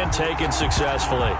and taken successfully.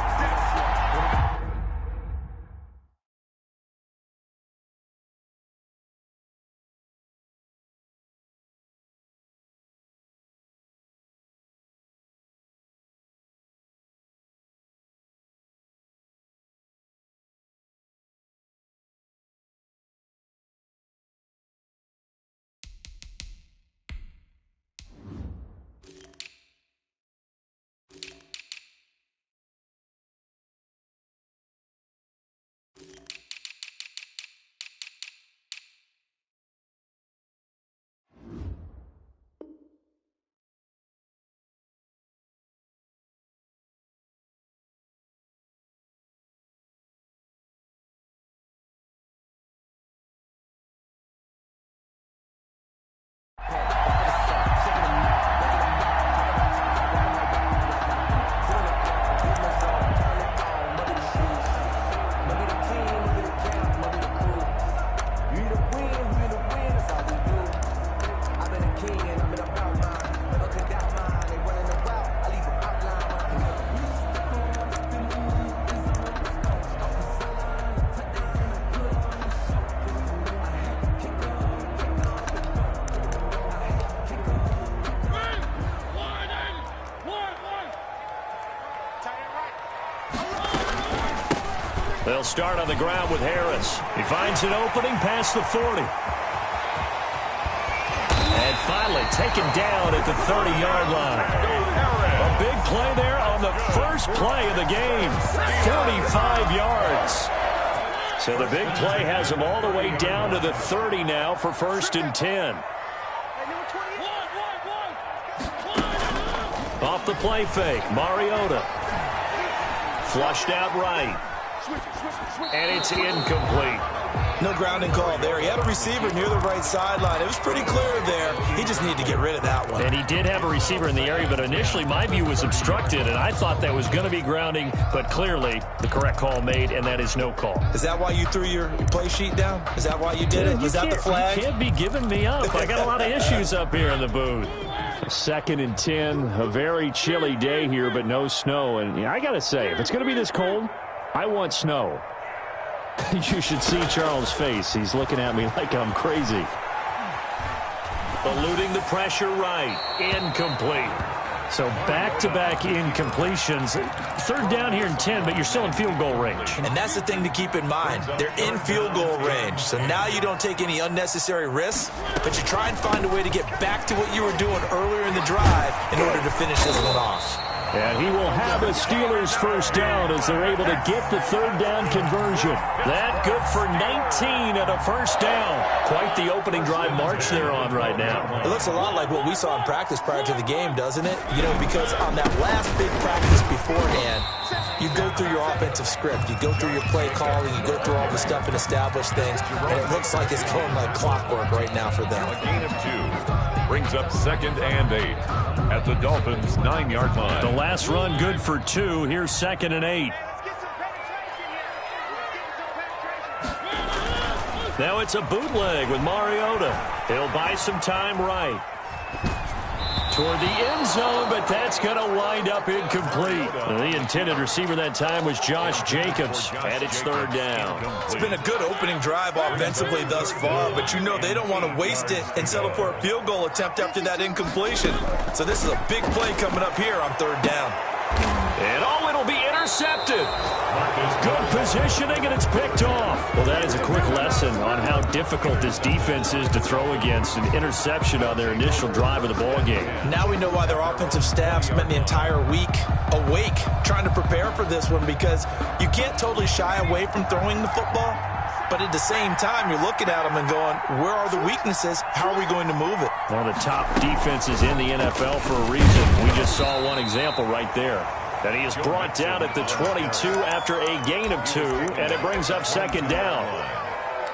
They'll start on the ground with Harris. He finds an opening past the 40. And finally taken down at the 30-yard line. A big play there on the first play of the game. 35 yards. So the big play has him all the way down to the 30 now for 1st and 10. Off the play fake, Mariota. Flushed out right. And it's incomplete. No grounding call there. He had a receiver near the right sideline. It was pretty clear there. He just needed to get rid of that one. And he did have a receiver in the area, but initially my view was obstructed, and I thought that was going to be grounding, but clearly the correct call made, and that is no call. Is that why you threw your play sheet down? Is that why you did it? Was that the flag? You can't be giving me up. I got a lot of issues up here in the booth. 2nd and 10, a very chilly day here, but no snow. And I got to say, if it's going to be this cold, I want snow. You should see Charles' face. He's looking at me like I'm crazy. Eluding the pressure right. Incomplete. So back-to-back incompletions. 3rd down here and 10, but you're still in field goal range. And that's the thing to keep in mind. They're in field goal range. So now you don't take any unnecessary risks, but you try and find a way to get back to what you were doing earlier in the drive in order to finish this one off. And he will have a Steelers 1st down as they're able to get the 3rd down conversion. That good for 19 and a 1st down. Quite the opening drive march they're on right now. It looks a lot like what we saw in practice prior to the game, doesn't it? You know, because on that last big practice beforehand, you go through your offensive script. You go through your play calling. You go through all the stuff and establish things. And it looks like it's going like clockwork right now for them. A gain of 2 brings up 2nd and 8 at the Dolphins' 9-yard line. The last run good for 2. Here's 2nd and 8. Now it's a bootleg with Mariota. He'll buy some time right. Toward the end zone, but that's going to wind up incomplete. The intended receiver that time was Josh Jacobs, and it's 3rd down. It's been a good opening drive offensively thus far, but you know they don't want to waste it and settle for a field goal attempt after that incompletion. So this is a big play coming up here on 3rd down. And oh, it'll be intercepted. Good positioning, and it's picked off. Well, that is a quick lesson on how difficult this defense is to throw against. An interception on their initial drive of the ball game. Now we know why their offensive staff spent the entire week awake trying to prepare for this one, because you can't totally shy away from throwing the football. But at the same time, you're looking at them and going, where are the weaknesses? How are we going to move it? One of the top defenses in the NFL for a reason. We just saw one example right there. And he is brought down at the 22 after a gain of 2, and it brings up 2nd down.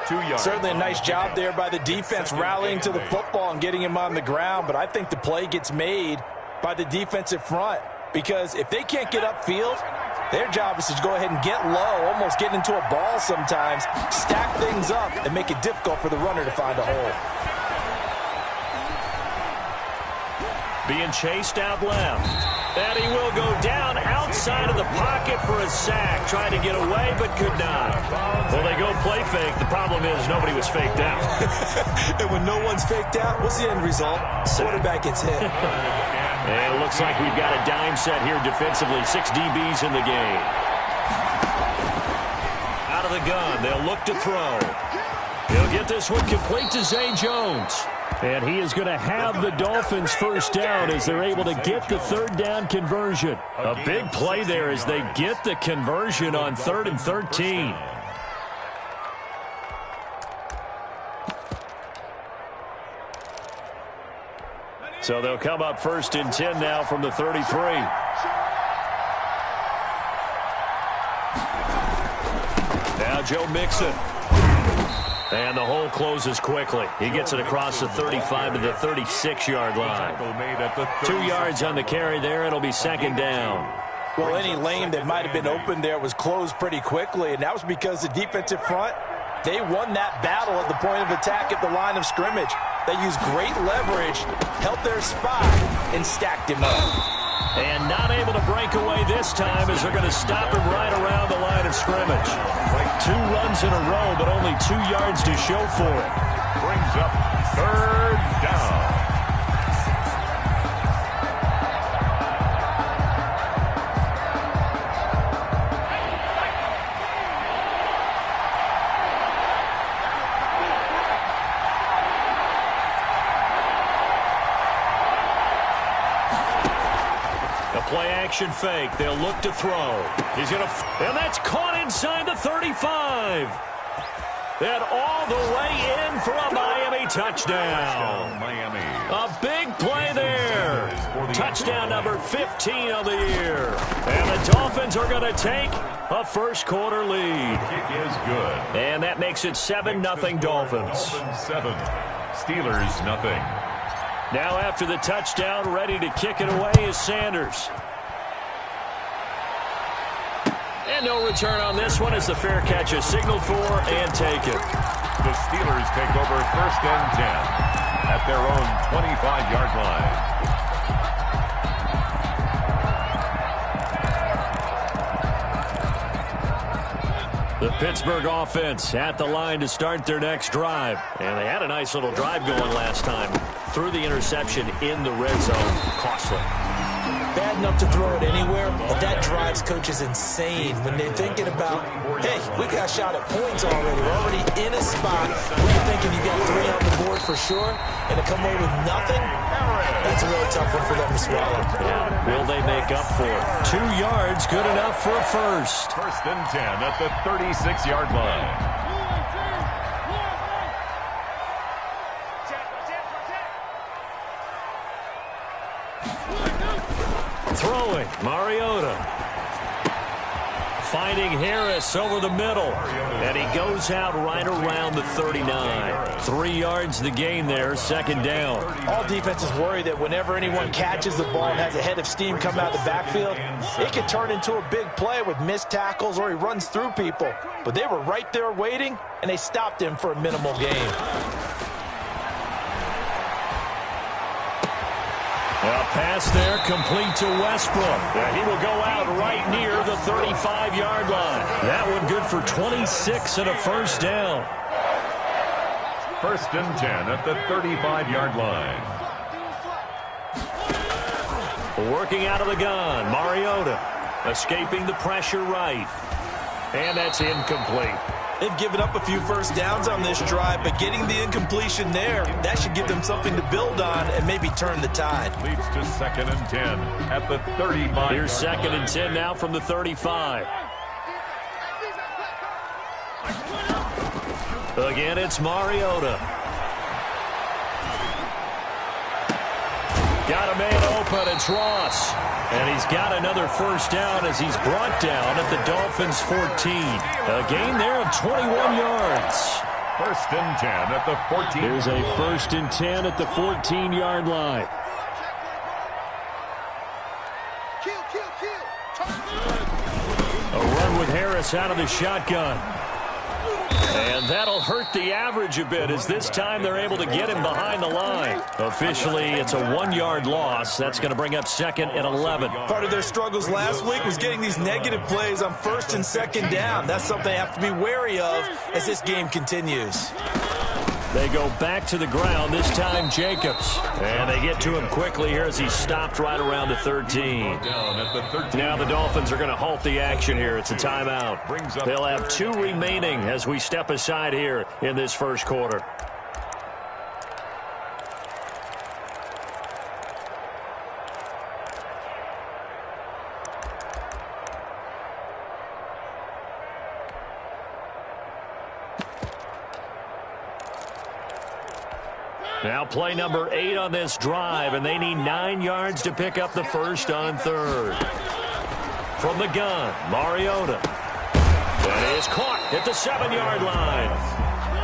2 yards. Certainly a nice job there by the defense rallying to the football and getting him on the ground, but I think the play gets made by the defensive front, because if they can't get upfield, their job is to go ahead and get low, almost get into a ball sometimes, stack things up, and make it difficult for the runner to find a hole. Being chased out left. And he will go down inside of the pocket for a sack. Tried to get away, but could not. Well, they go play fake. The problem is nobody was faked out. And when no one's faked out, what's the end result? Quarterback gets hit. And it looks like we've got a dime set here defensively. 6 DBs in the game. Out of the gun. They'll look to throw. He'll get this one complete to Zay Jones. And he is going to have the Dolphins first down as they're able to get the third down conversion. A big play there as they get the conversion on 3rd and 13. So they'll come up 1st and 10 now from the 33. Now Joe Mixon. And the hole closes quickly. He gets it across the 35 to the 36-yard line. 2 yards on the carry there. It'll be 2nd down. Well, any lane that might have been open there was closed pretty quickly, and that was because the defensive front, they won that battle at the point of attack at the line of scrimmage. They used great leverage, held their spot, and stacked him up. And not able to break away this time as they're going to stop him right around the line of scrimmage. 2 runs in a row, but only 2 yards to show for it. Brings up 3rd down. Play-action fake. They'll look to throw. He's going to... And that's caught inside the 35. And all the way in for a Miami touchdown. Miami. A big play there. Touchdown number 15 of the year. And the Dolphins are going to take a first-quarter lead. Kick is good. And that makes it 7-0 Dolphins. Dolphins 7. Steelers 0. Now after the touchdown, ready to kick it away is Sanders. And no return on this one as the fair catch is signaled for and taken. The Steelers take over 1st and 10 at their own 25-yard line. The Pittsburgh offense at the line to start their next drive. And they had a nice little drive going last time. Threw the interception in the red zone. Costly. Bad enough to throw it anywhere, but that drives coaches insane when they're thinking about, hey, we got shot at points already. We're already in a spot where you're thinking you got 3 on the board for sure, and to come away with nothing, that's a really tough one for them to swallow. Yeah. Will they make up for it? 2 yards, good enough for a first. 1st and 10 at the 36-yard line. Throwing, Mariota. Finding Harris over the middle. And he goes out right around the 39. 3 yards the gain there, 2nd down. All defenses worry that whenever anyone catches the ball and has a head of steam come out of the backfield, it can turn into a big play with missed tackles or he runs through people. But they were right there waiting, and they stopped him for a minimal gain. A pass there complete to Westbrook. And he will go out right near the 35-yard line. That one good for 26 and a first down. 1st and 10 at the 35-yard line. Working out of the gun, Mariota escaping the pressure right. And that's incomplete. They've given up a few first downs on this drive, but getting the incompletion there, that should give them something to build on and maybe turn the tide. Leads to 2nd and 10 at the 35. Here's 2nd and 10 now from the 35. Again, it's Mariota. Got a man open, it's Ross. And he's got another first down as he's brought down at the Dolphins' 14. A gain there of 21 yards. 1st and 10 at the 14. Here's a 1st and 10 at the 14-yard line. A run with Harris out of the shotgun. And that'll hurt the average a bit as this time they're able to get him behind the line. Officially, it's a 1-yard loss. That's going to bring up 2nd and 11. Part of their struggles last week was getting these negative plays on 1st and 2nd down. That's something they have to be wary of as this game continues. They go back to the ground, this time Jacobs. And they get to him quickly here as he's stopped right around the 13. Now the Dolphins are going to halt the action here. It's a timeout. They'll have 2 remaining as we step aside here in this first quarter. Now play number 8 on this drive, and they need 9 yards to pick up the first on 3rd. From the gun, Mariota. That is caught at the 7-yard line.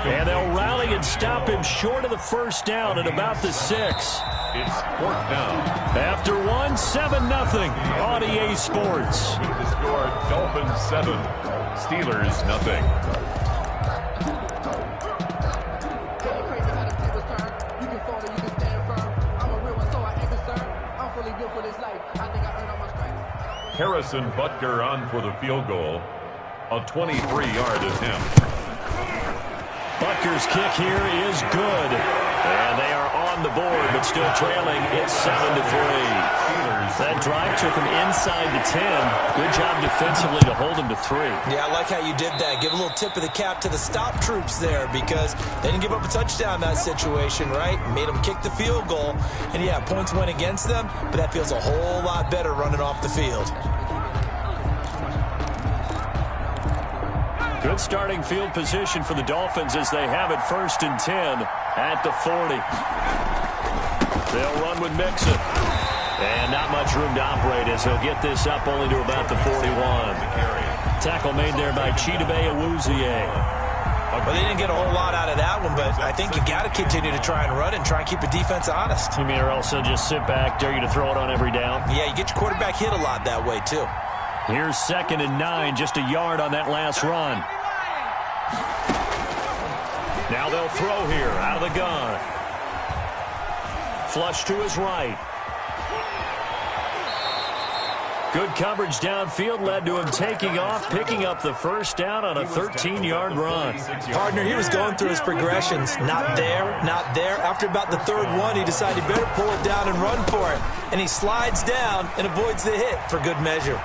And they'll rally and stop him short of the first down at about the 6. It's 4th down. After 7-0 on EA Sports. The score, Dolphins 7, Steelers nothing. Harrison Butker on for the field goal. A 23-yard attempt. Butker's kick here is good. And they are on the board, but still trailing. It's 7-3. That drive took him inside the 10. Good job defensively to hold him to 3. Yeah, I like how you did that. Give a little tip of the cap to the stop troops there because they didn't give up a touchdown in that situation, right? Made them kick the field goal. And, yeah, points went against them, but that feels a whole lot better running off the field. Good starting field position for the Dolphins as they have it 1st and 10 at the 40. They'll run with Mixon. And not much room to operate as he'll get this up only to about the 41. Tackle made there by Chidobe Awuzie. Well, they didn't get a whole lot out of that one, but I think you got to continue to try and run and try and keep the defense honest. You mean or else they'll just sit back, dare you to throw it on every down? Yeah, you get your quarterback hit a lot that way, too. Here's 2nd and 9, just a yard on that last run. Now they'll throw here out of the gun. Flush to his right. Good coverage downfield led to him taking off, picking up the first down on a 13-yard run. Partner, he was going through his progressions. Not there, not there. After about the 3rd one, he decided he better pull it down and run for it. And he slides down and avoids the hit for good measure.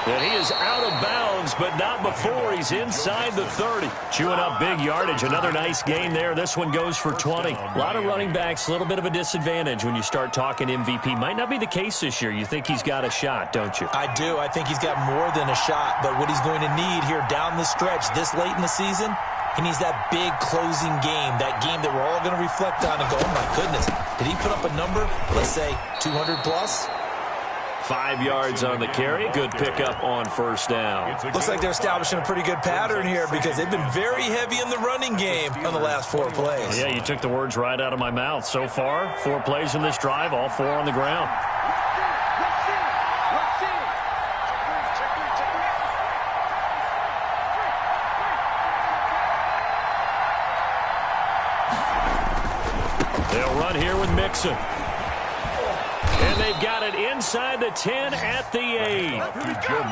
And he is out of bounds, but not before he's inside the 30. Chewing up big yardage. Another nice gain there. This one goes for 20. A lot of running backs, a little bit of a disadvantage when you start talking MVP. Might not be the case this year. You think he's got a shot, don't you? I do. I think he's got more than a shot. But what he's going to need here down the stretch this late in the season, he needs that big closing game, that game that we're all going to reflect on and go, oh, my goodness, did he put up a number, let's say, 200 plus? 5 yards on the carry. Good pickup on first down. Looks like they're establishing a pretty good pattern here because they've been very heavy in the running game on the last 4 plays. Yeah, you took the words right out of my mouth. So far, 4 plays in this drive, all 4 on the ground. They'll run here with Mixon. And they've got it inside the 10 at the 8.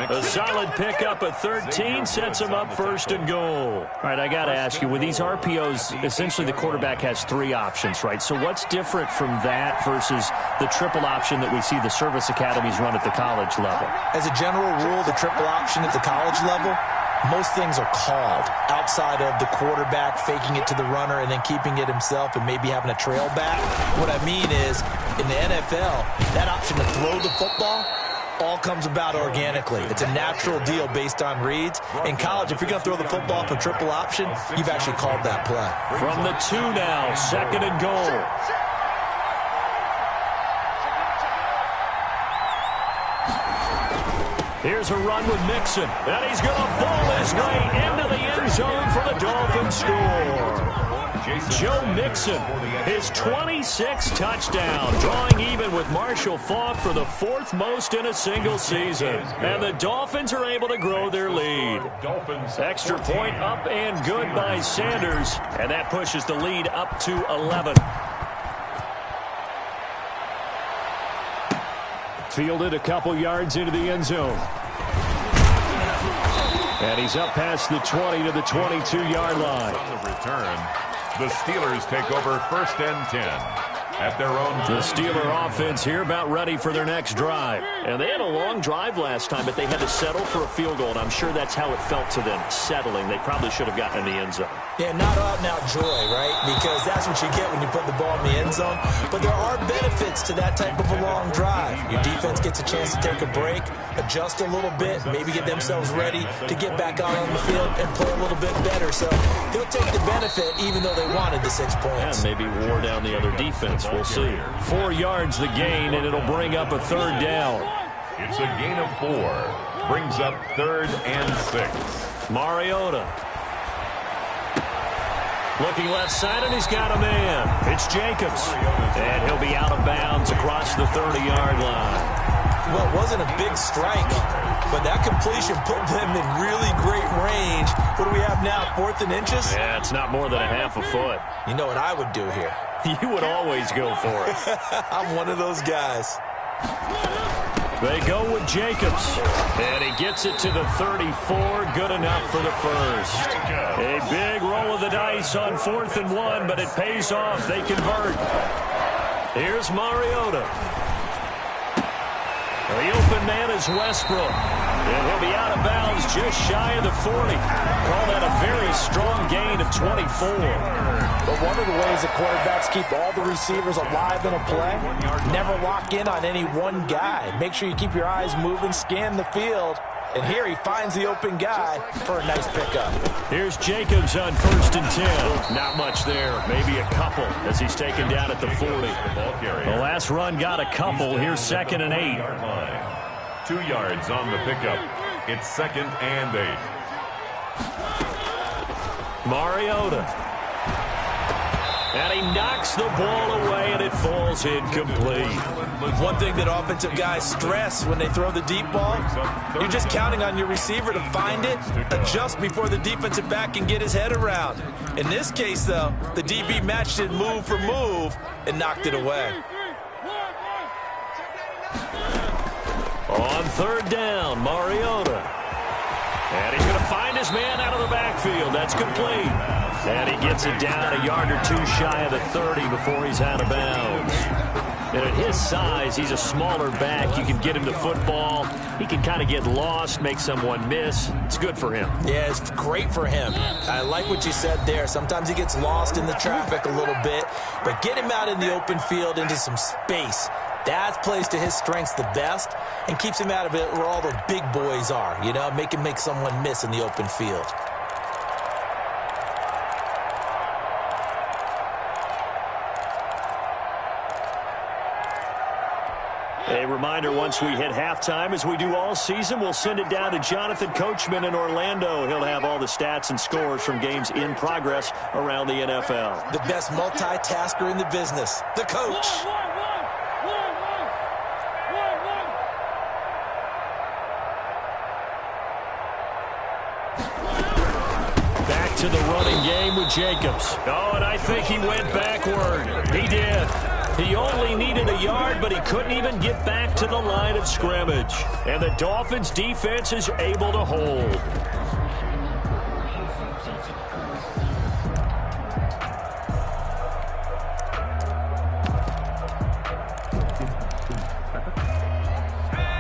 A solid pickup of 13 sets them up 1st and goal. All right, I got to ask you, with these RPOs, essentially the quarterback has 3 options, right? So what's different from that versus the triple option that we see the service academies run at the college level? As a general rule, the triple option at the college level, most things are called outside of the quarterback faking it to the runner and then keeping it himself and maybe having a trail back. What I mean is, in the NFL, that option to throw the football all comes about organically. It's a natural deal based on reads. In college, if you're going to throw the football for triple option, you've actually called that play. From the 2 now, 2nd and goal. Here's a run with Mixon, and he's going to ball his way into the end zone for the Dolphins score. Joe Mixon, his 26th touchdown, drawing even with Marshall Faulk for the 4th most in a single season. And the Dolphins are able to grow their lead. Extra point up and good by Sanders, and that pushes the lead up to 11. Fielded a couple yards into the end zone. And he's up past the 20 to the 22-yard line. On the return, the Steelers take over 1st and 10 at their own. The Steeler offense here about ready for their next drive. And they had a long drive last time, but they had to settle for a field goal, and I'm sure that's how it felt to them, settling. They probably should have gotten in the end zone. Yeah, not out and out joy, right? Because that's what you get when you put the ball in the end zone. But there are benefits to that type of a long drive. Your defense gets a chance to take a break, adjust a little bit, maybe get themselves ready to get back out on the field and play a little bit better. So they'll take the benefit even though they wanted the 6 points. And maybe wore down the other defense. We'll see. 4 yards the gain, and it'll bring up a 3rd down. It's a gain of 4. Brings up 3rd and 6. Mariota. Looking left side, and he's got a man. It's Jacobs. And he'll be out of bounds across the 30-yard line. Well, it wasn't a big strike, but that completion put them in really great range. What do we have now, 4th and inches? Yeah, it's not more than a half a foot. You know what I would do here? You would always go for it. I'm one of those guys. They go with Jacobs, and he gets it to the 34. Good enough for the first. A big roll of the dice on 4th and 1, but it pays off. They convert. Here's Mariota. The open man is Westbrook, and he'll be out of bounds just shy of the 40. Call that a very strong gain of 24. But one of the ways that quarterbacks keep all the receivers alive in a play, never lock in on any one guy. Make sure you keep your eyes moving, scan the field. And here he finds the open guy for a nice pickup. Here's Jacobs on 1st and 10. Not much there. Maybe a couple as he's taken down at the 40. The last run got a couple. Here's 2nd and 8. 2 yards on the pickup. It's 2nd and 8. Mariota. And he knocks the ball away, and it falls incomplete. One thing that offensive guys stress when they throw the deep ball, you're just counting on your receiver to find it, adjust before the defensive back can get his head around. In this case, though, the DB matched it move for move and knocked it away. On 3rd down, Mariota. And he's going to find his man out of the backfield. That's complete. And he gets it down a yard or 2 shy of the 30 before he's out of bounds. And at his size, he's a smaller back. You can get him the football. He can kind of get lost, make someone miss. It's good for him. Yeah, it's great for him. I like what you said there. Sometimes he gets lost in the traffic a little bit. But get him out in the open field into some space. That plays to his strengths the best and keeps him out of it where all the big boys are. You know, make him make someone miss in the open field. A reminder, once we hit halftime, as we do all season, we'll send it down to Jonathan Coachman in Orlando. He'll have all the stats and scores from games in progress around the NFL. The best multitasker in the business, the coach. Back to the running game with Jacobs. Oh, and I think he went backward. He did. He only needed a yard, but he couldn't even get back to the line of scrimmage. And the Dolphins' defense is able to hold.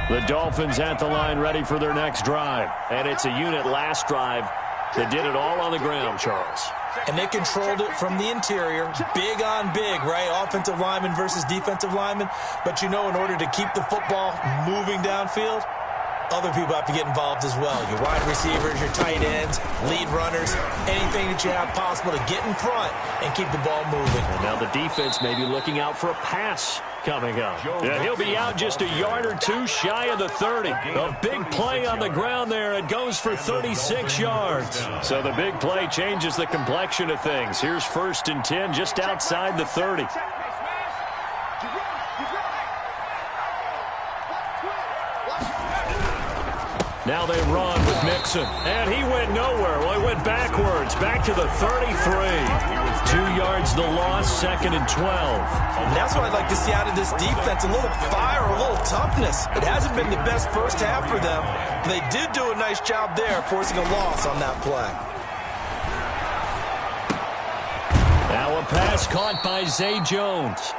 The Dolphins at the line ready for their next drive. And it's a unit last drive that did it all on the ground, Charles. And they controlled it from the interior. Big on big, right? Offensive lineman versus defensive lineman. But you know, in order to keep the football moving downfield, other people have to get involved as well. Your wide receivers, your tight ends, lead runners, anything that you have possible to get in front and keep the ball moving. And now the defense may be looking out for a pass coming up. Yeah, he'll be out just a yard or two shy of the 30. A big play on the ground there. It goes for 36 yards. So the big play changes the complexion of things. Here's 1st and 10 just outside the 30. Now they run with Mixon. And he went nowhere. Well, he went backwards. Back to the 33. 2 yards the loss, 2nd and 12. And that's what I'd like to see out of this defense. A little fire, a little toughness. It hasn't been the best first half for them. But they did do a nice job there, forcing a loss on that play. Now a pass caught by Zay Jones.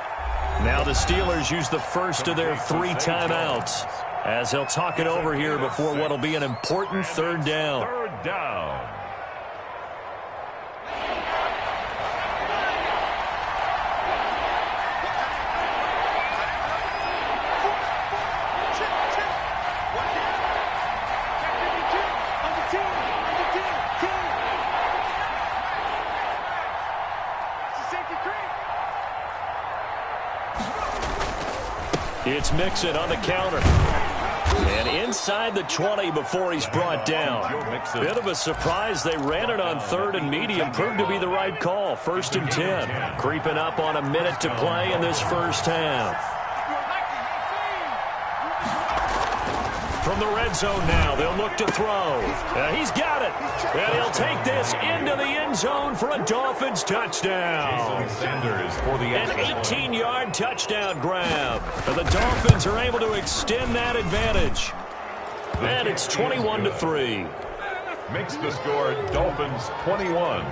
Now the Steelers use the first of their 3 timeouts, as he'll talk it over here before what will be an important 3rd down. 3rd down. It's Mixon on the counter. And inside the 20 before he's brought down. Bit of a surprise. They ran it on 3rd and medium. Proved to be the right call. 1st and 10. Creeping up on a minute to play in this first half. From the red zone now, they'll look to throw. He's got it. And he'll take this into the end zone for a Dolphins touchdown. An 18-yard touchdown grab. And the Dolphins are able to extend that advantage. And it's 21-3. Makes the score Dolphins 21.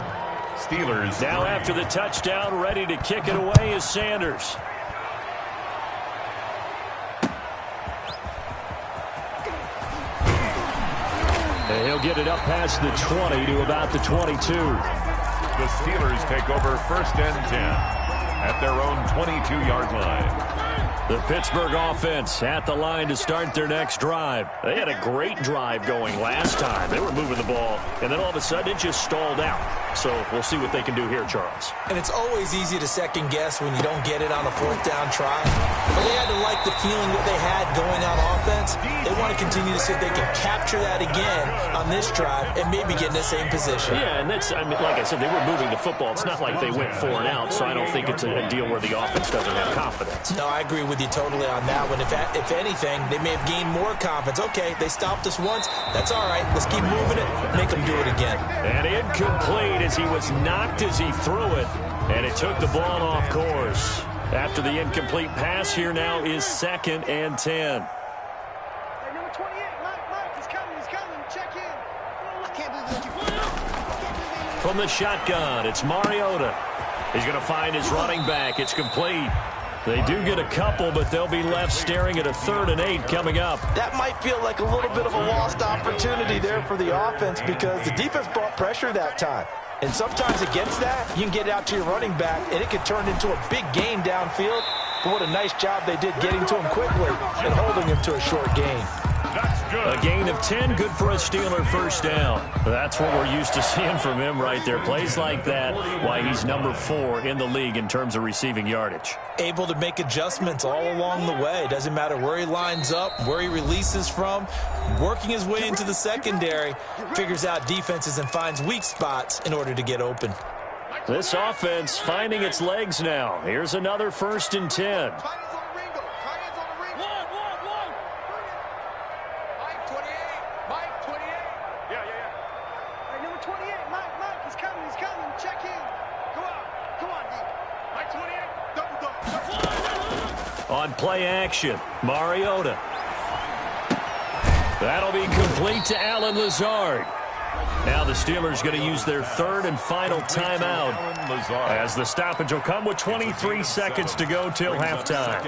Steelers. Now after the touchdown, ready to kick it away is Sanders. And he'll get it up past the 20 to about the 22. The Steelers take over 1st and 10 at their own 22-yard line. The Pittsburgh offense at the line to start their next drive. They had a great drive going last time. They were moving the ball, and then all of a sudden it just stalled out. So we'll see what they can do here, Charles. And it's always easy to second guess when you don't get it on a 4th down try. But they had to like the feeling that they had going on offense. They want to continue to see if they can capture that again on this drive and maybe get in the same position. Yeah, and that's, I mean, like I said, they were moving the football. It's not like they went 4 and out, so I don't think it's a deal where the offense doesn't have confidence. No, I agree with you totally on that one. If anything, they may have gained more confidence. Okay, they stopped us once. That's all right. Let's keep moving it. Make them do it again. And incomplete as he was knocked as he threw it. And it took the ball off course. After the incomplete pass, here now is 2nd and 10. Hey, number 28, Mike, he's coming, check in. I can't believe that you From the shotgun, it's Mariota. He's going to find his running back. It's complete. They do get a couple, but they'll be left staring at a 3rd and 8 coming up. That might feel like a little bit of a lost opportunity there for the offense because the defense brought pressure that time. And sometimes against that, you can get out to your running back, and it could turn into a big gain downfield. But what a nice job they did getting to him quickly and holding him to a short gain. That's good. A gain of 10, good for a Steeler 1st down. That's what we're used to seeing from him right there. Plays like that, why he's number 4 in the league in terms of receiving yardage. Able to make adjustments all along the way. Doesn't matter where he lines up, where he releases from. Working his way into the secondary, figures out defenses and finds weak spots in order to get open. This offense finding its legs now. Here's another 1st and 10. On play action, Mariota. That'll be complete to Allen Lazard. Now the Steelers going to use their 3rd and final timeout as the stoppage will come with 23 seconds to go till halftime.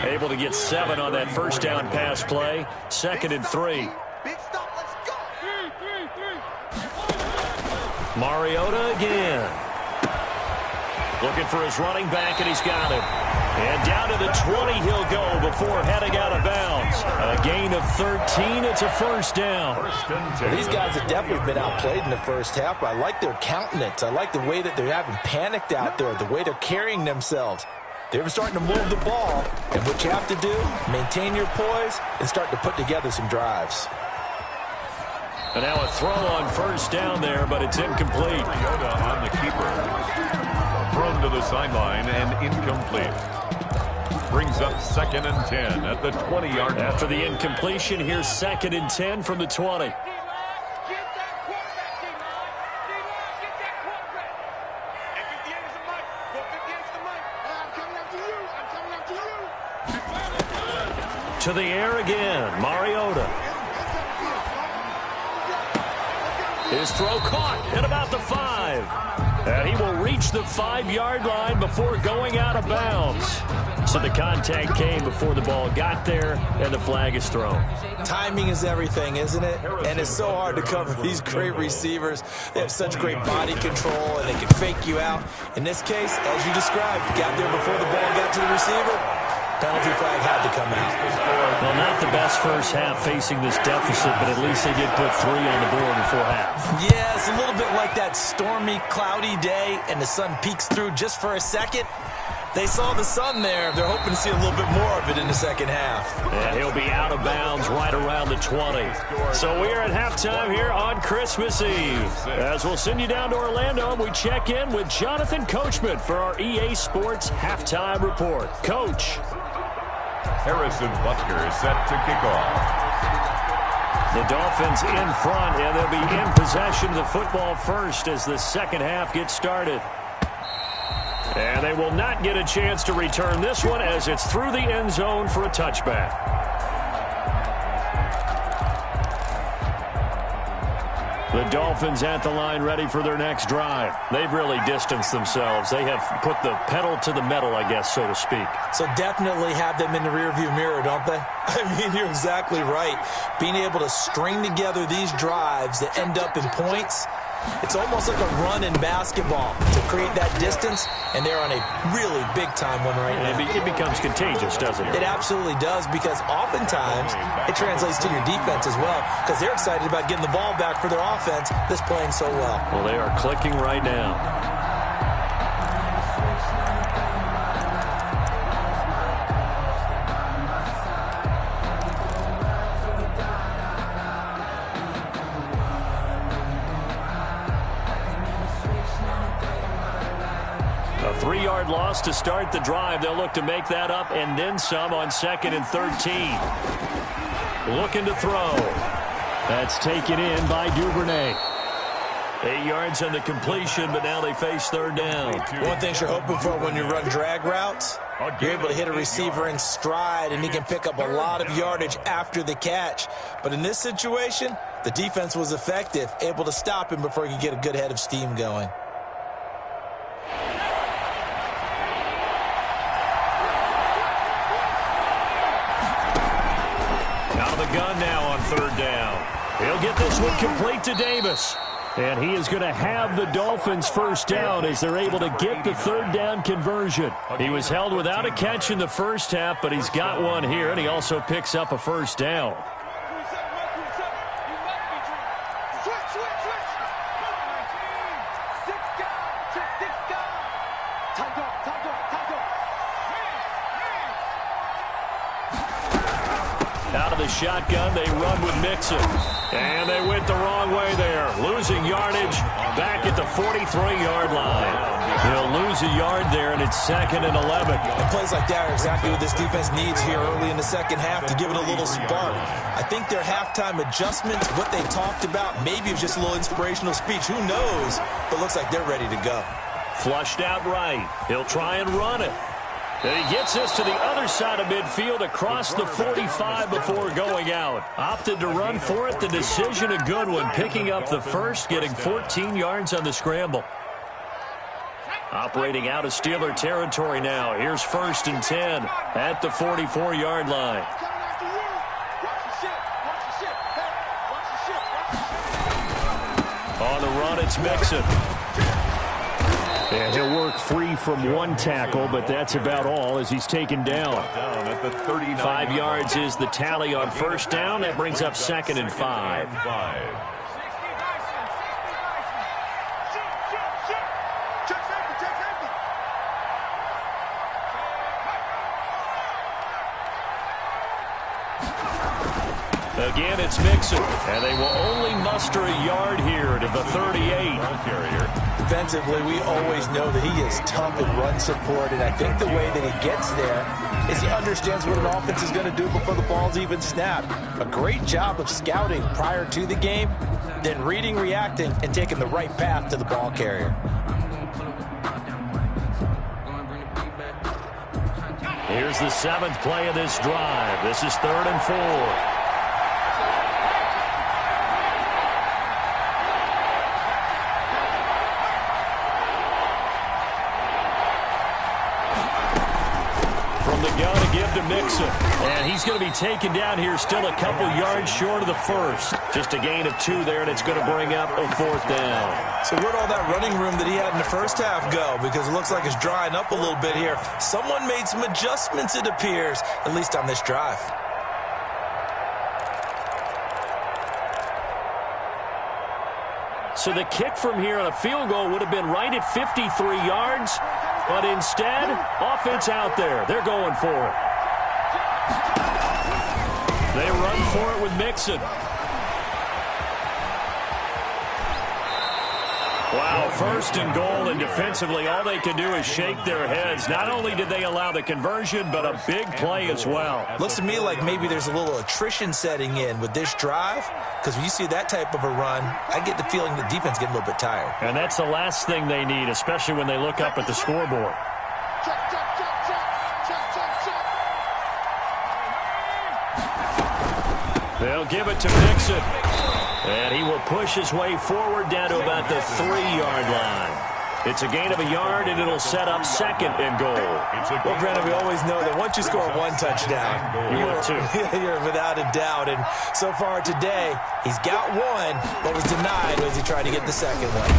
Able to get 7 on that 1st down pass play. 2nd and 3. Mariota again. Looking for his running back, and he's got him. And down to the 20 he'll go before heading out of bounds. A gain of 13. It's a first down. These guys have definitely been outplayed in the first half, but I like their countenance. I like the way that they're having panicked out there, the way they're carrying themselves. They're starting to move the ball, and what you have to do, maintain your poise and start to put together some drives. And now a throw on first down there, but it's incomplete. Yoda on the keeper. Thrown to the sideline and incomplete. Brings up 2nd and 10 at the 20-yard line. After the incompletion, here's 2nd and 10 from the 20. To the air again, Mariota. His throw caught at about the 5. And he will reach the 5-yard line before going out of bounds. So the contact came before the ball got there, and the flag is thrown. Timing is everything, isn't it? And it's so hard to cover these great receivers. They have such great body control, and they can fake you out. In this case, as you described, got there before the ball got to the receiver. Penalty flag had to come out. Well, not the best first half facing this deficit, but at least they did put 3 on the board before half. Yeah, it's a little bit like that stormy, cloudy day, and the sun peeks through just for a second. They saw the sun there. They're hoping to see a little bit more of it in the second half. And he'll be out of bounds right around the 20. So we are at halftime here on Christmas Eve. As we'll send you down to Orlando, and we check in with Jonathan Coachman for our EA Sports Halftime Report. Coach. Harrison Butker is set to kick off. The Dolphins in front, and they'll be in possession of the football first as the second half gets started. And they will not get a chance to return this one as it's through the end zone for a touchback. The Dolphins at the line ready for their next drive. They've really distanced themselves. They have put the pedal to the metal, I guess, so to speak. So definitely have them in the rearview mirror, don't they? I mean, you're exactly right. Being able to string together these drives that end up in points, it's almost like a run in basketball to create that distance, and they're on a really big-time one right now. It becomes contagious, doesn't it? It absolutely does, because oftentimes it translates to your defense as well, because they're excited about getting the ball back for their offense that's playing so well. Well, they are clicking right now. A 3-yard loss to start the drive. They'll look to make that up and then some on 2nd and 13. Looking to throw. That's taken in by Duvernay. 8 yards on the completion, but now they face 3rd down. One thing you're hoping for when you run drag routes, you're able to hit a receiver in stride, and he can pick up a lot of yardage after the catch. But in this situation, the defense was effective, able to stop him before he could get a good head of steam going. Gun now on 3rd down. He'll get this one complete to Davis. And he is going to have the Dolphins first down as they're able to get the 3rd down conversion. He was held without a catch in the first half, but he's got one here, and he also picks up a first down. Out of the shotgun, they run with Mixon. And they went the wrong way there. Losing yardage back at the 43-yard line. He'll lose a yard there, and it's 2nd and 11. And plays like that are exactly what this defense needs here early in the second half to give it a little spark. I think their halftime adjustments, what they talked about, maybe it was just a little inspirational speech. Who knows? But looks like they're ready to go. Flushed out right. He'll try and run it. And he gets this to the other side of midfield across the 45 before going out. Opted to run for it. The decision a good one. Picking up the first, getting 14 yards on the scramble. Operating out of Steeler territory now. Here's 1st and 10 at the 44-yard line. On the run, it's Mixon. And he'll work free from one tackle, but that's about all as he's taken down. At the 39. 5 yards is the tally on first down. That brings up 2nd and 5. Again, it's Mixon, and they will only muster a yard here to the 38. Defensively, we always know that he is tough in run support, and I think the way that he gets there is he understands what an offense is going to do before the ball's even snapped. A great job of scouting prior to the game, then reading, reacting, and taking the right path to the ball carrier. Here's the 7th play of this drive. This is 3rd and 4. Gun to give to Mixon. And he's going to be taken down here still a couple yards short of the first. Just a gain of 2 there, and it's going to bring up a 4th down. So where'd all that running room that he had in the first half go? Because it looks like it's drying up a little bit here. Someone made some adjustments, it appears, at least on this drive. So the kick from here on a field goal would have been right at 53 yards. But instead, offense out there. They're going for it. They run for it with Mixon. Wow, 1st and goal, and defensively, all they can do is shake their heads. Not only did they allow the conversion, but a big play as well. Looks to me like maybe there's a little attrition setting in with this drive, because when you see that type of a run, I get the feeling the defense getting a little bit tired. And that's the last thing they need, especially when they look up at the scoreboard. They'll give it to Mixon. And he will push his way forward down to about the 3-yard line. It's a gain of a yard, and it'll set up 2nd and goal. Well, Brandon, we always know that once you score 1 touchdown, you're without a doubt. And so far today, he's got 1, but was denied as he tried to get the 2nd one.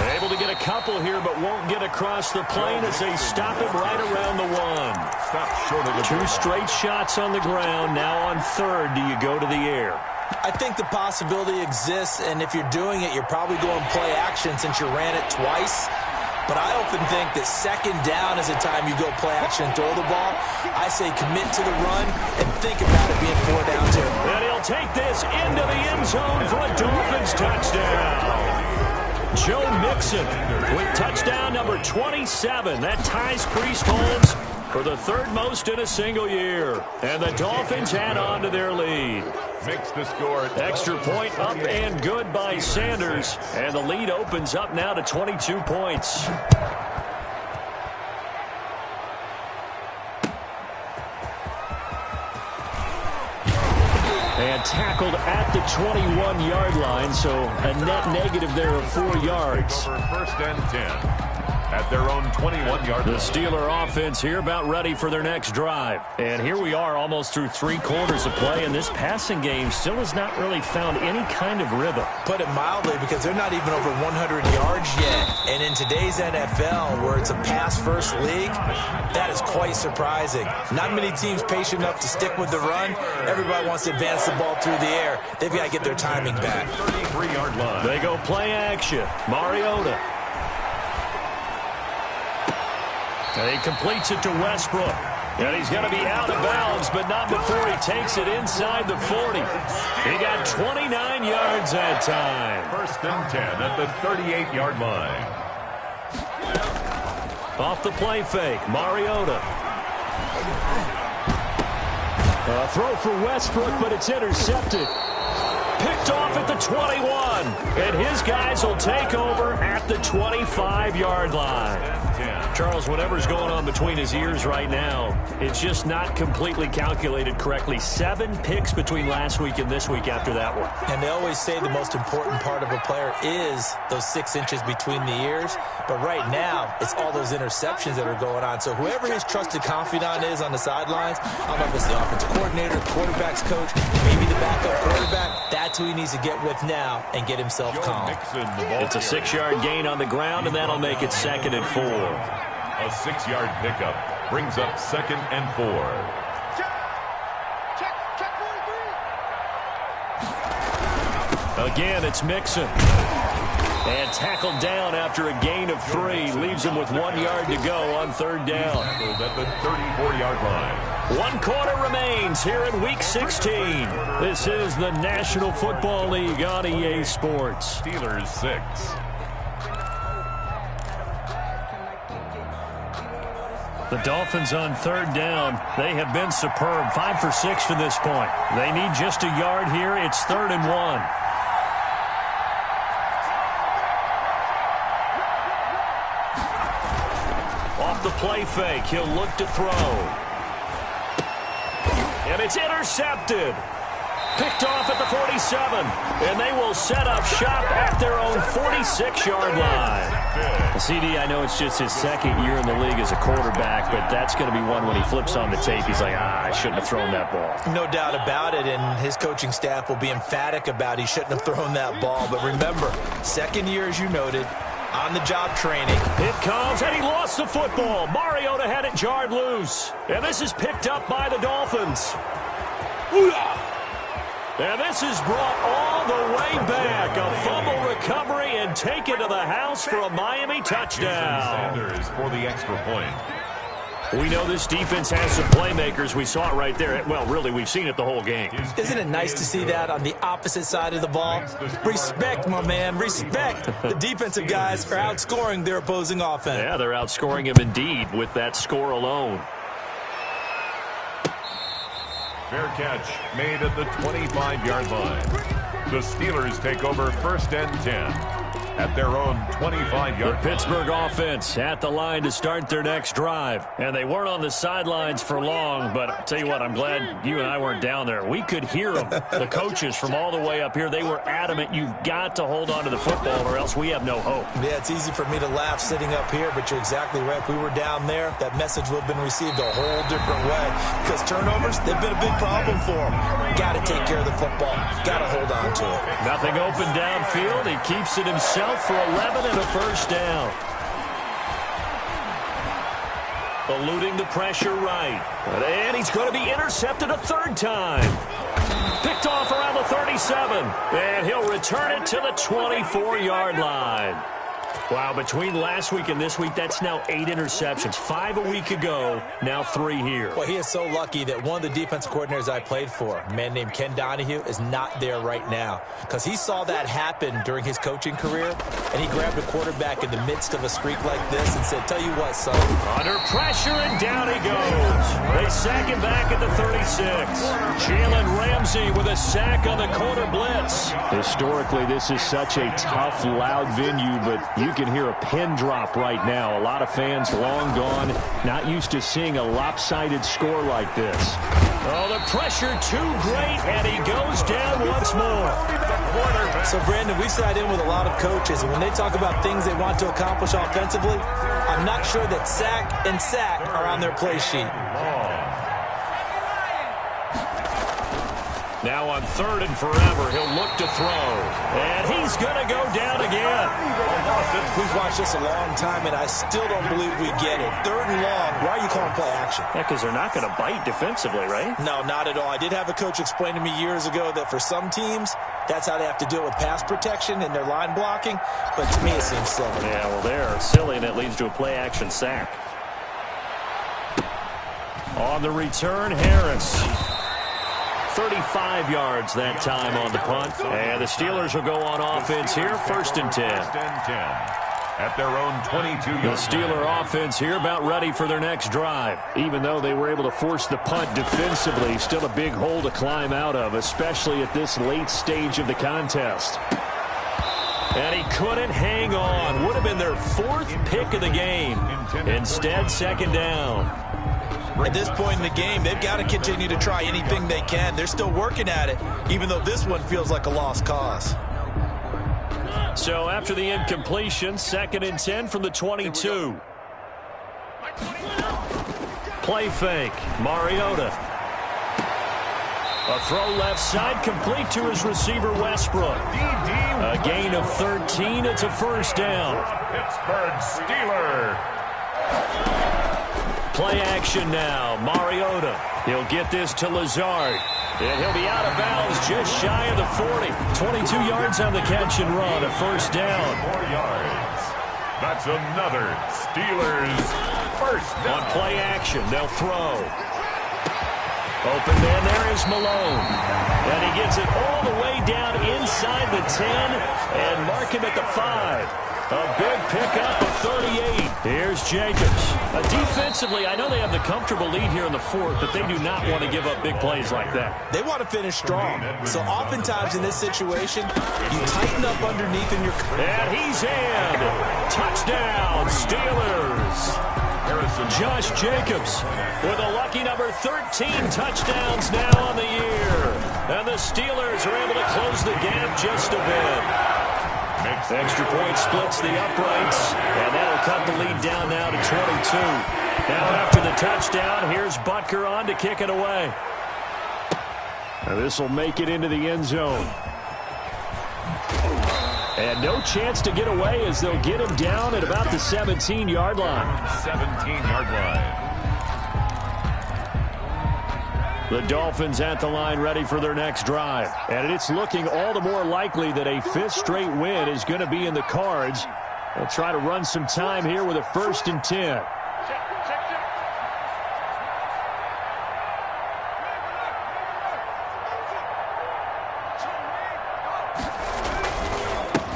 They're able to get a couple here, but won't get across the plane as they stop him right around the 1. Stop short of the 2 straight shots on the ground. Now on 3rd, do you go to the air? I think the possibility exists, and if you're doing it, you're probably going play action since you ran it twice. But I often think that 2nd down is the time you go play action and throw the ball. I say commit to the run and think about it being 4 down too. And he'll take this into the end zone for a Dolphins touchdown. Joe Mixon with touchdown number 27. That ties Priest Holmes for the 3rd most in a single year. And the Dolphins add on to their lead. Makes the score. Extra point up and good by Sanders. And the lead opens up now to 22 points. And tackled at the 21-yard line, so a net negative there of 4 yards. 1st and 10. At their own 21-yard line. The Steeler offense here about ready for their next drive. And here we are almost through 3 quarters of play, and this passing game still has not really found any kind of rhythm. Put it mildly, because they're not even over 100 yards yet. And in today's NFL, where it's a pass-first league, that is quite surprising. Not many teams patient enough to stick with the run. Everybody wants to advance the ball through the air. They've got to get their timing back. 33-yard line. They go play action. Mariota. And he completes it to Westbrook. And he's going to be out of bounds, but not before he takes it inside the 40. He got 29 yards that time. 1st and 10 at the 38-yard line. Off the play fake, Mariota. A throw for Westbrook, but it's intercepted. Picked off at the 21. And his guys will take over at the 25-yard line. Charles, whatever's going on between his ears right now, it's just not completely calculated correctly. 7 picks between last week and this week after that one. And they always say the most important part of a player is those 6 inches between the ears. But right now, it's all those interceptions that are going on. So whoever his trusted confidant is on the sidelines, I don't know if it's the offensive coordinator, the quarterback's coach, maybe the backup quarterback, that's who he needs to get with now and get himself calm. It's a 6-yard gain on the ground, and that'll make it 2nd and 4. A 6-yard pickup brings up 2nd and 4. Check 43. Again, it's Mixon. And tackled down after a gain of 3. Leaves him with 1 yard to go on 3rd down. Tackled at the 34-yard line. 1 quarter remains here in Week 16. This is the National Football League on EA Sports. Steelers 6. The Dolphins on 3rd down. They have been superb. 5 for 6 to this point. They need just a yard here. It's 3rd and 1. Off the play fake, he'll look to throw. And it's intercepted. Picked off at the 47. And they will set up shop at their own 46-yard line. CD, I know it's just his 2nd year in the league as a quarterback, but that's going to be one when he flips on the tape. He's like, I shouldn't have thrown that ball. No doubt about it, and his coaching staff will be emphatic about he shouldn't have thrown that ball. But remember, 2nd year, as you noted, on-the-job training. It comes, and he lost the football. Mariota had it jarred loose. And this is picked up by the Dolphins. And this is brought all the way back. A fumble recovery and taken to the house for a Miami touchdown. Sanders for the extra point. We know this defense has some playmakers. We saw it right there. Well, really, we've seen it the whole game. Isn't it nice to see that on the opposite side of the ball? Respect, my man, respect. The defensive guys are outscoring their opposing offense. Yeah, they're outscoring him indeed with that score alone. Fair catch made at the 25-yard line. The Steelers take over 1st and 10 at their own 25-yard line. The Pittsburgh offense at the line to start their next drive. And they weren't on the sidelines for long, but I'll tell you what, I'm glad you and I weren't down there. We could hear them, the coaches from all the way up here. They were adamant, you've got to hold on to the football or else we have no hope. Yeah, it's easy for me to laugh sitting up here, but you're exactly right. If we were down there, that message would have been received a whole different way. Because turnovers, they've been a big problem for them. Got to take care of the football. Got to hold on to it. Nothing open downfield. He keeps it himself for 11 and a 1st down. Eluding the pressure right. And he's going to be intercepted a 3rd time. Picked off around the 37. And he'll return it to the 24-yard line. Wow, between last week and this week, that's now 8 interceptions. 5 a week ago, now 3 here. Well, he is so lucky that one of the defensive coordinators I played for, a man named Ken Donahue, is not there right now. Because he saw that happen during his coaching career, and he grabbed a quarterback in the midst of a streak like this and said, tell you what, son. Under pressure, and down he goes. They sack him back at the 36. Jalen Ramsey with a sack on the corner blitz. Historically, this is such a tough, loud venue, but you can hear a pin drop right now. A lot of fans long gone, not used to seeing a lopsided score like this. Oh, the pressure too great, and he goes down once more. So, Brandon, we sat in with a lot of coaches, and when they talk about things they want to accomplish offensively, I'm not sure that sack and sack are on their play sheet. Now on 3rd and forever, he'll look to throw. And he's going to go down again. We've watched this a long time, and I still don't believe we get it. 3rd and long, why are you calling play action? Yeah, because they're not going to bite defensively, right? No, not at all. I did have a coach explain to me years ago that for some teams, that's how they have to deal with pass protection and their line blocking. But to me, it seems silly. Yeah, well, they're silly, and it leads to a play action sack. On the return, Harris. 35 yards that time on the punt. And the Steelers will go on offense here, 1st and 10. At their own 22-yard The Steeler offense here about ready for their next drive. Even though they were able to force the punt defensively, still a big hole to climb out of, especially at this late stage of the contest. And he couldn't hang on. Would have been their 4th pick of the game. Instead, 2nd down. At this point in the game, they've got to continue to try anything they can. They're still working at it, even though this one feels like a lost cause. So after the incompletion, 2nd and 10 from the 22. Play fake. Mariota. A throw left side, complete to his receiver, Westbrook. A gain of 13. It's a first down. Pittsburgh Steeler. Play action now. Mariota. He'll get this to Lazard. And he'll be out of bounds just shy of the 40. 22 yards on the catch and run. A first down. 4 yards. That's another Steelers first down. On play action, they'll throw. Open man, there is Malone. And he gets it all the way down inside the 10 and mark him at the 5. A big pickup of 38. Here's Jacobs. Defensively, I know they have the comfortable lead here in the fourth, but they do not want to give up big plays like that. They want to finish strong. So oftentimes in this situation, you tighten up underneath in your... And he's in. Touchdown, Steelers. Josh Jacobs with a lucky number 13 touchdowns now on the year. And the Steelers are able to close the gap just a bit. Extra point splits the uprights, and that'll cut the lead down now to 22. Now after the touchdown, here's Butker on to kick it away. This will make it into the end zone. And no chance to get away as they'll get him down at about the 17-yard line. 17-yard line. The Dolphins at the line ready for their next drive. And it's looking all the more likely that a fifth straight win is going to be in the cards. They'll try to run some time here with a 1st and 10.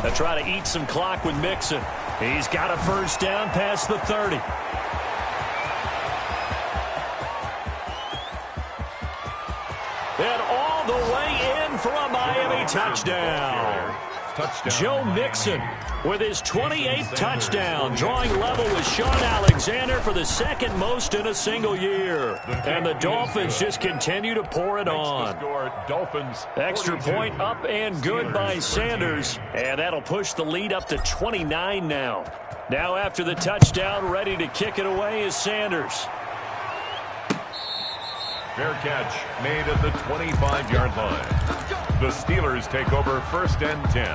They'll try to eat some clock with Mixon. He's got a first down past the 30. And all the way in for a Miami touchdown. Joe Mixon with his 28th touchdown, drawing level with Sean Alexander for the second most in a single year. And the Dolphins just continue to pour it on. Extra point up and good by Sanders. And that'll push the lead up to 29 now. Now after the touchdown, ready to kick it away is Sanders. Fair catch made at the 25-yard line. The Steelers take over 1st and 10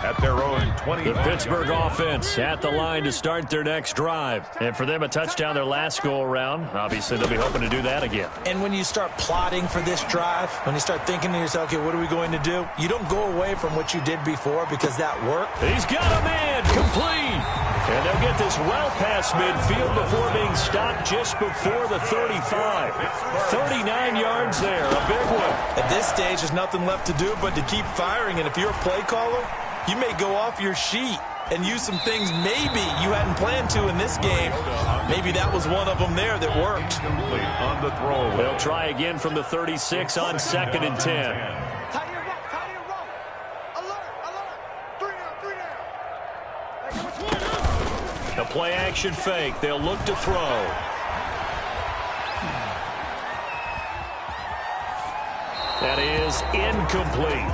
at their own 25. The Pittsburgh offense at the line to start their next drive. And for them, a touchdown their last go-around. Obviously, they'll be hoping to do that again. And when you start plotting for this drive, when you start thinking to yourself, okay, what are we going to do? You don't go away from what you did before because that worked. He's got a man complete. And they'll get this well past midfield before being stopped just before the 35. 39 yards there, a big one. At this stage, there's nothing left to do but to keep firing. And if you're a play caller, you may go off your sheet and use some things maybe you hadn't planned to in this game. Maybe that was one of them there that worked. On the throw. They'll try again from the 36 on 2nd and 10. A play action fake. They'll look to throw. That is incomplete.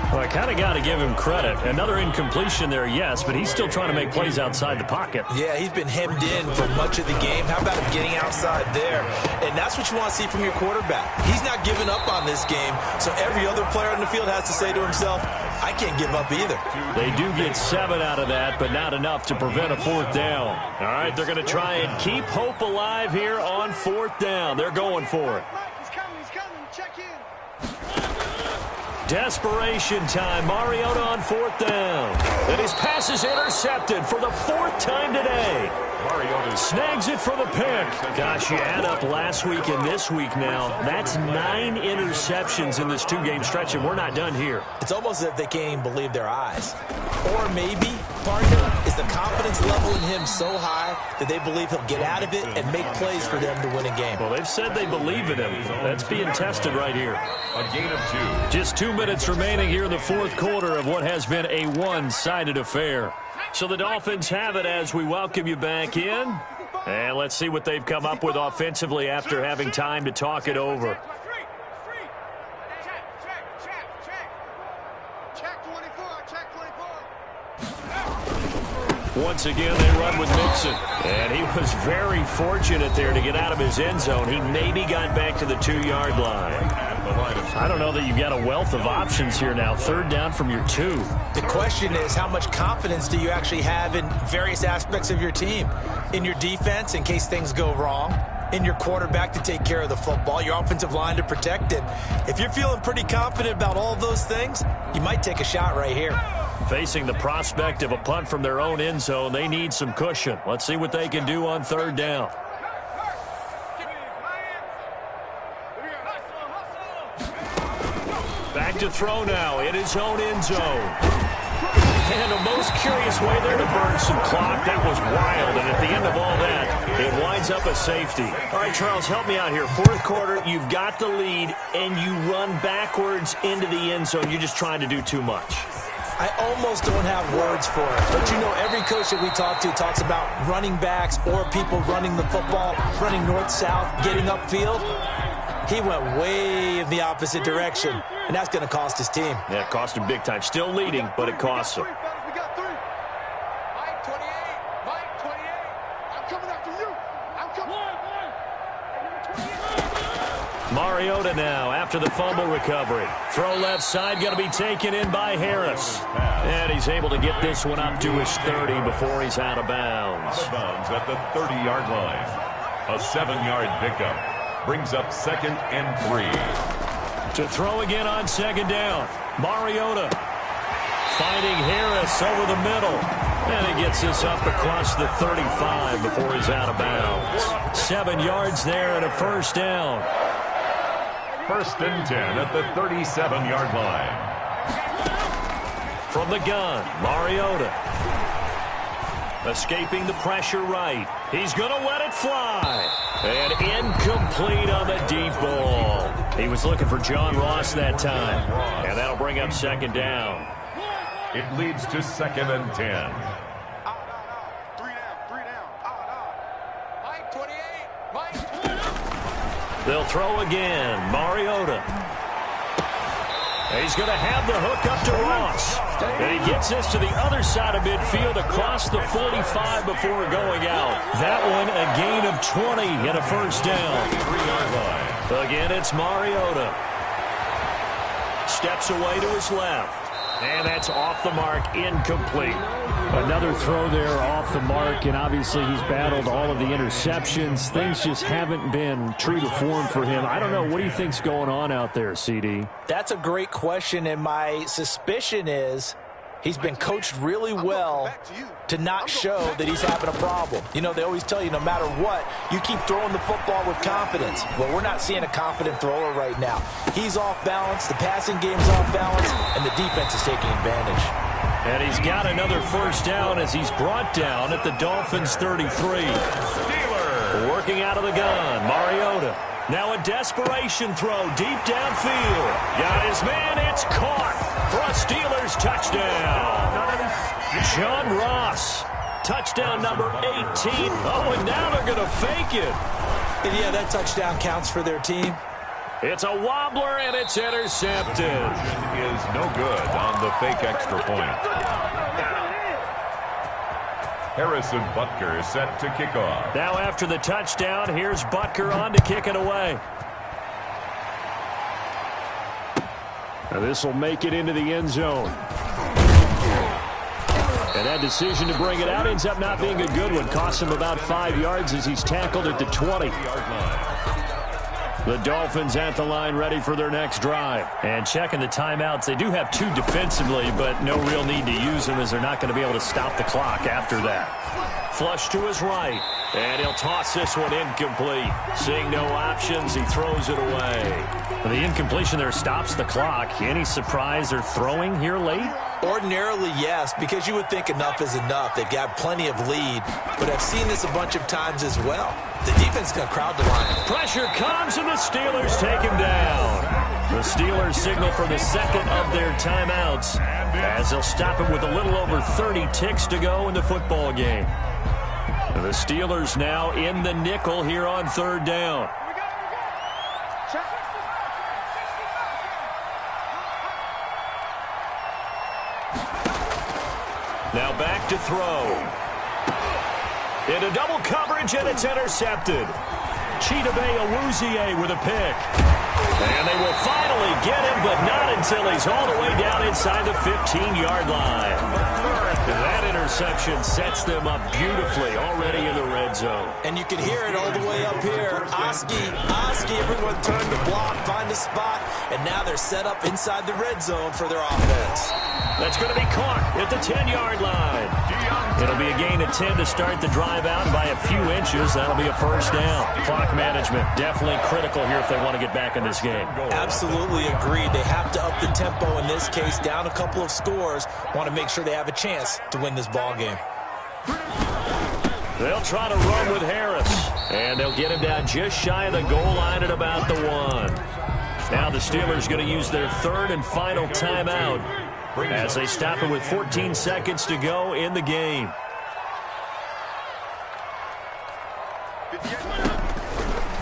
Well, I kind of got to give him credit. Another incompletion there, yes, but he's still trying to make plays outside the pocket. Yeah, he's been hemmed in for much of the game. How about him getting outside there? And that's what you want to see from your quarterback. He's not giving up on this game, so every other player on the field has to say to himself, I can't give up either. They do get 7 out of that, but not enough to prevent a 4th down. All right, they're going to try and keep hope alive here on 4th down. They're going for it. He's coming. Check in. Desperation time. Mariota on 4th down. And his pass is intercepted for the 4th time today. Mariota snags it for the pick. Gosh, you add up last week and this week now. That's 9 interceptions in this 2-game stretch, and we're not done here. It's almost as if they can't even believe their eyes. Or maybe, partner, is the confidence level in him so high that they believe he'll get out of it and make plays for them to win a game. Well, they've said they believe in him. That's being tested right here. A gain of 2. Just 2 minutes remaining here in the 4th quarter of what has been a one-sided affair. So the Dolphins have it as we welcome you back in. And let's see what they've come up with offensively after having time to talk it over. Check 24. Once again, they run with Mixon. And he was very fortunate there to get out of his end zone. He maybe got back to the 2-yard line. At the line of I don't know that you've got a wealth of options here now. Third down from your 2. The question is, how much confidence do you actually have in various aspects of your team? In your defense, in case things go wrong. In your quarterback to take care of the football. Your offensive line to protect it. If you're feeling pretty confident about all those things, you might take a shot right here. Facing the prospect of a punt from their own end zone, they need some cushion. Let's see what they can do on third down. Back to throw now in his own end zone. And a most curious way there to burn some clock. That was wild, and at the end of all that, it winds up a safety. All right, Charles, help me out here. Fourth quarter, you've got the lead, and you run backwards into the end zone. You're just trying to do too much. I almost don't have words for it. But, you know, every coach that we talk to talks about running backs or people running the football, running north-south, getting upfield. He went way in the opposite direction, and that's going to cost his team. Yeah, it cost him big time. Still leading, but it costs him. We got 3. Mike 28. Mike 28. I'm coming after you. I'm coming. Mariota now after the fumble recovery. Throw left side, going to be taken in by Harris. And he's able to get this one up to his 30 before he's out of bounds. Out of bounds at the 30-yard line. A 7-yard pickup. Brings up 2nd and 3. To throw again on 2nd down. Mariota finding Harris over the middle. And he gets this up across the 35 before he's out of bounds. 7 yards there and a first down. 1st and 10 at the 37-yard line. From the gun, Mariota. Escaping the pressure right. He's going to let it fly. And incomplete on the deep ball. He was looking for John Ross that time. And that'll bring up 2nd down. It leads to 2nd and 10. 3 down. Mike 28. Mike. They'll throw again. Mariota. He's going to have the hook up to Ross. And he gets this to the other side of midfield across the 45 before going out. That one a gain of 20 and a first down. 3-yard line. Again, it's Mariota. Steps away to his left. And that's off the mark, incomplete. Another throw there off the mark, and obviously he's battled all of the interceptions. Things just haven't been true to form for him. I don't know. What do you think's going on out there, CD? That's a great question, and my suspicion is he's been coached really well to not show that he's having a problem. You know, they always tell you no matter what, you keep throwing the football with confidence. Well, we're not seeing a confident thrower right now. He's off balance, the passing game's off balance, and the defense is taking advantage. And he's got another first down as he's brought down at the Dolphins' 33. Steeler. Working out of the gun, Mariota. Now a desperation throw deep downfield. Got his man, it's caught for a Steelers touchdown. John Ross, touchdown number 18. Oh, and now they're going to fake it. And yeah, that touchdown counts for their team. It's a wobbler, and it's intercepted. Is no good on the fake extra point. Harrison Butker set to kick off. Now after the touchdown, here's Butker on to kick it away. Now this will make it into the end zone. And that decision to bring it out ends up not being a good one. Costs him about 5 yards as he's tackled at the 20. The Dolphins at the line ready for their next drive. And checking the timeouts. They do have 2 defensively, but no real need to use them as they're not going to be able to stop the clock after that. Flush to his right. And he'll toss this one incomplete. Seeing no options, he throws it away. The incompletion there stops the clock. Any surprise they're throwing here late? Ordinarily, yes, because you would think enough is enough. They've got plenty of lead, but I've seen this a bunch of times as well. The defense is going to crowd the line. Pressure comes, and the Steelers take him down. The Steelers signal for the second of their timeouts as they'll stop it with a little over 30 ticks to go in the football game. The Steelers now in the nickel here on third down. Now back to throw. Into double coverage, and it's intercepted. Chidobe Awuzie with a pick. And they will finally get him, but not until he's all the way down inside the 15-yard line. That interception sets them up beautifully already in the red zone. And you can hear it all the way up here. Oski, everyone turned the block, find a spot, and now they're set up inside the red zone for their offense. That's going to be caught at the 10-yard line. It'll be a gain of 10 to start the drive out, and by a few inches, that'll be a first down. Clock management definitely critical here if they want to get back in this game. Absolutely agreed. They have to up the tempo in this case, down a couple of scores. Want to make sure they have a chance to win this ball game. They'll try to run with Harris, and they'll get him down just shy of the goal line at about the 1. Now the Steelers going to use their third and final timeout as they stop it with 14 seconds to go in the game.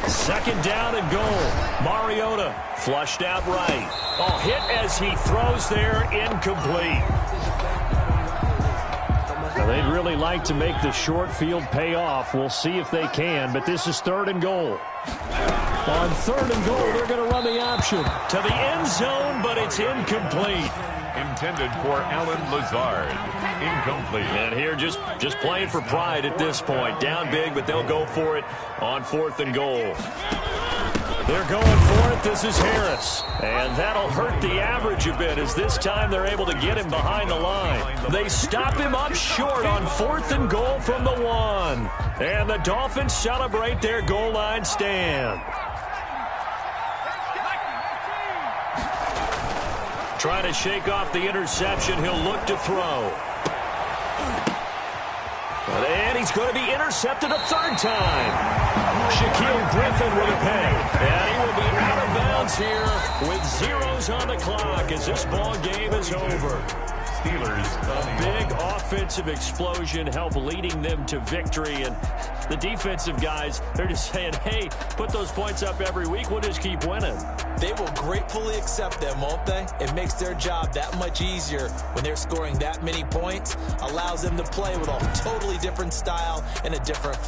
Second down and goal. Mariota flushed out right. Oh, hit as he throws there, incomplete. Now, they'd really like to make the short field pay off. We'll see if they can, but this is third and goal. On third and goal, they're going to run the option to the end zone, but it's incomplete. Intended for Alan Lazard. Incomplete. And here just playing for pride at this point. Down big, but they'll go for it on fourth and goal. They're going for it. This is Harris. And that'll hurt the average a bit as this time they're able to get him behind the line. They stop him up short on fourth and goal from the 1. And the Dolphins celebrate their goal line stand. Trying to shake off the interception. He'll look to throw. And he's going to be intercepted a third time. Shaquille Griffin with a pick. And he will be out of bounds here with zeros on the clock as this ball game is over. Steelers. A big offensive explosion helped leading them to victory. And the defensive guys, they're just saying, hey, put those points up every week. We'll just keep winning. They will gratefully accept them, won't they? It makes their job that much easier when they're scoring that many points. Allows them to play with a totally different style and a different